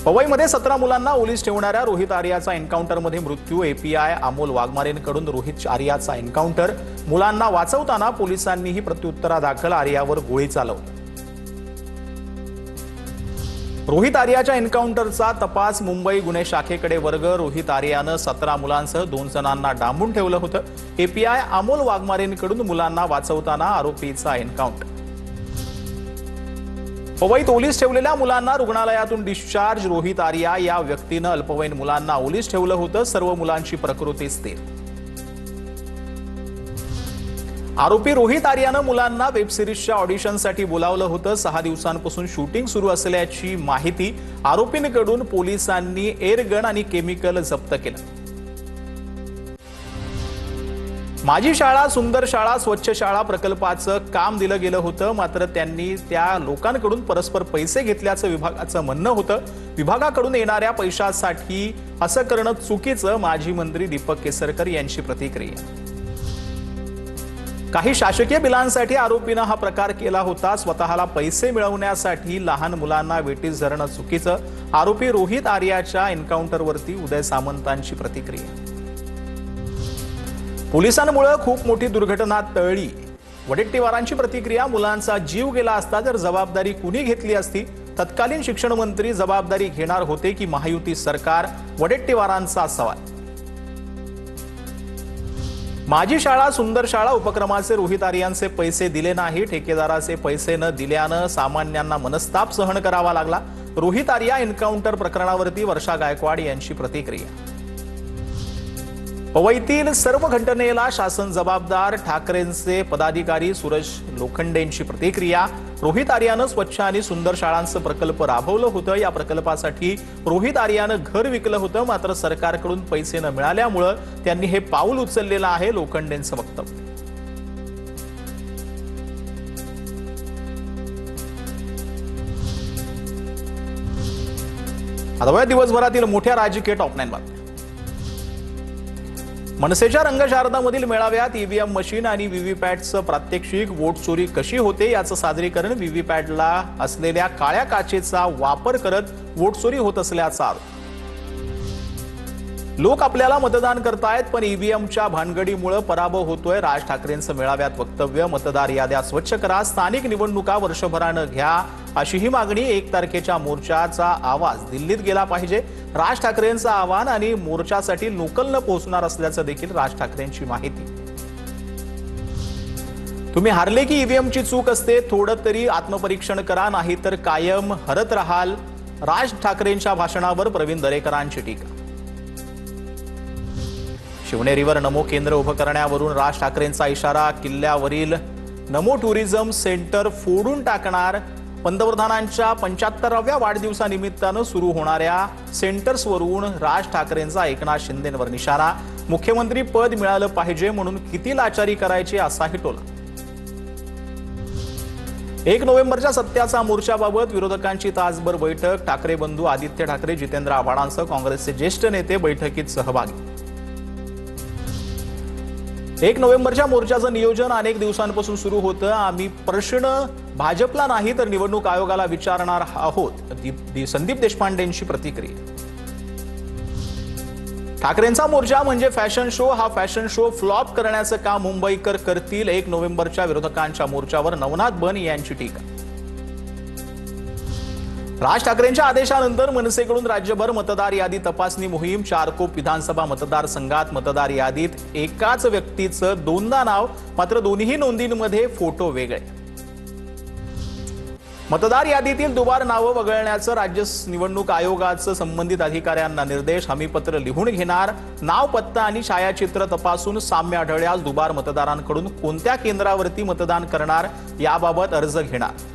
पवईमध्ये 17 मुलांना ओलीस ठेवणाऱ्या रोहित आर्याचा एन्काउंटरमध्ये मृत्यू। एपीआय अमोल वाघमारेंकडून रोहित आर्याचा एन्काउंटर। मुलांना वाचवताना पोलिसांनीही प्रत्युत्तरादाखल आर्यावर गोळी चालवली। रोहित आर्याच्या एन्काउंटरचा तपास मुंबई गुन्हे शाखेकडे वर्ग। रोहित आर्यानं 17 मुलांसह 2 जणांना डांबून ठेवलं होतं। एपीआय अमोल वाघमारेंकडून मुलांना वाचवताना आरोपीचा एन्काउंटर। पवईत ओलीस ठेवलेल्या मुलांना रुग्णालयातून डिस्चार्ज। रोहित आर्या या व्यक्तीनं अल्पवयीन मुलांना ओलीस ठेवलं होतं। सर्व मुलांची प्रकृती स्थिर। आरोपी रोहित आर्यानं मुलांना वेब सिरीजच्या ऑडिशनसाठी बोलावलं होतं। 6 दिवसांपासून शूटिंग सुरू असल्याची माहिती। आरोपींकडून पोलिसांनी एअरगन आणि केमिकल जप्त केलं। माझी शाळा सुंदर शाळा स्वच्छ शाळा प्रकल्पाचं काम दिलं गेलं होतं, मात्र त्यांनी त्या लोकांकडून परस्पर पैसे घेतल्याचं विभागाचं म्हणणं होतं। विभागाकडून येणाऱ्या पैशासाठी असं करणं चुकीचं। माजी मंत्री दीपक केसरकर यांची प्रतिक्रिया। काही शासकीय बिलांसाठी आरोपीनं हा प्रकार केला होता। स्वतःला पैसे मिळवण्यासाठी लहान मुलांना वेठीस धरणं चुकीचं। आरोपी रोहित आर्याच्या एन्काउंटरवरती उदय सामंतांची प्रतिक्रिया। पोलिसांमुळे खूप मोठी दुर्घटना टळली। वडेट्टीवारांची प्रतिक्रिया। मुलांचा जीव गेला असता तर जबाबदारी कुणी घेतली असती? तत्कालीन शिक्षण मंत्री जबाबदारी घेणार होते की महायुती सरकार? वडेट्टीवारांचा सवाल। माझी शाळा सुंदर शाळा उपक्रमाचे रोहित आर्यांचे पैसे दिले नाही। ठेकेदाराचे पैसे न दिल्यानं सामान्यांना मनस्ताप सहन करावा लागला। रोहित आर्या एन्काउंटर प्रकरणावरती वर्षा गायकवाड यांची प्रतिक्रिया। पवईतील सर्व घटनेला शासन जबाबदार। ठाकरेंचे पदाधिकारी सूरज लोखंडेंची प्रतिक्रिया। रोहित आर्यानं स्वच्छ आणि सुंदर शाळांचं प्रकल्प राबवलं होतं। या प्रकल्पासाठी रोहित आर्यानं घर विकलं होतं, मात्र सरकारकडून पैसे न मिळाल्यामुळे त्यांनी हे पाऊल उचललेलं आहे, लोखंडेंचं वक्तव्य। आता दिवसभरातील मोठ्या राजकीय टॉप 9 बातम्या। मनसेच्या रंगशारदामधील मेळाव्यात ईव्हीएम मशीन आणि व्हीव्हीपॅटचं प्रात्यक्षिक। वोट चोरी कशी होते याचं सादरीकरण। व्हीव्हीपॅटला असलेल्या काळ्या काचेचा वापर करत वोट चोरी होत असल्याचा आरोप। लोक आपल्याला मतदान करतायत पण ईव्हीएमच्या भानगडीमुळे पराभव होतोय। राज ठाकरेंचं मेळाव्यात वक्तव्य। मतदार याद्या स्वच्छ करा, स्थानिक निवडणुका वर्षभरानं घ्या, अशी ही मागणी। 1 तारखेच्या मोर्चाचा आवाज दिल्लीत गेला पाहिजे। राज ठाकरेंचं आवाहन आणि मोर्चासाठी लोकलनं पोहोचणार असल्याचं देखील राज ठाकरेंची माहिती। तुम्ही हारले की ईव्हीएमची चूक असते, थोडं तरी आत्मपरीक्षण करा, नाही तर कायम हरत राहाल। राज ठाकरेंच्या भाषणावर प्रवीण दरेकरांची टीका। शिवनेरीवर नमो केंद्र उभं करण्यावरून राज ठाकरेंचा इशारा। किल्ल्यावरील नमो टुरिझम सेंटर फोडून टाकणार। पंतप्रधानांच्या 75व्या वाढदिवसानिमित्तानं सुरू होणाऱ्या सेंटर्सवरून राज ठाकरेंचा एकनाथ शिंदेंवर निशाणा। मुख्यमंत्री पद मिळालं पाहिजे म्हणून किती लाचारी करायची, असाही टोला। 1 नोव्हेंबरच्या सत्याचा मोर्चाबाबत विरोधकांची तासभर बैठक। ठाकरे बंधू आदित्य ठाकरे, जितेंद्र आव्हाडांसह काँग्रेसचे ज्येष्ठ नेते बैठकीत सहभागी। 1 नोव्हेंबरच्या मोर्चाचं नियोजन अनेक दिवसांपासून सुरू होतं। आम्ही प्रश्न भाजपला नाही तर निवडणूक आयोगाला विचारणार आहोत, संदीप देशपांडेंची प्रतिक्रिया। ठाकरेंचा मोर्चा म्हणजे फॅशन शो। हा फॅशन शो फ्लॉप करण्याचं काम मुंबईकर करतील। 1 नोव्हेंबरच्या विरोधकांच्या मोर्चावर नवनाथ बन यांची टीका। राज ठाकरेंच्या आदेशानंतर मनसेकडून राज्यभर मतदार यादी तपासणी मोहीम। 4 कोप विधानसभा मतदारसंघात मतदार यादीत एकाच व्यक्तीचं 2दा नाव, मात्र दोन्ही नोंदींमध्ये फोटो वेगळे। मतदार यादीतील दुबार नावं वगळण्याचं राज्य निवडणूक आयोगाचं संबंधित अधिकाऱ्यांना निर्देश। हमीपत्र लिहून घेणार। नाव, पत्ता आणि छायाचित्र तपासून साम्य आढळल्यास दुबार मतदारांकडून कोणत्या केंद्रावरती मतदान करणार याबाबत अर्ज घेणार।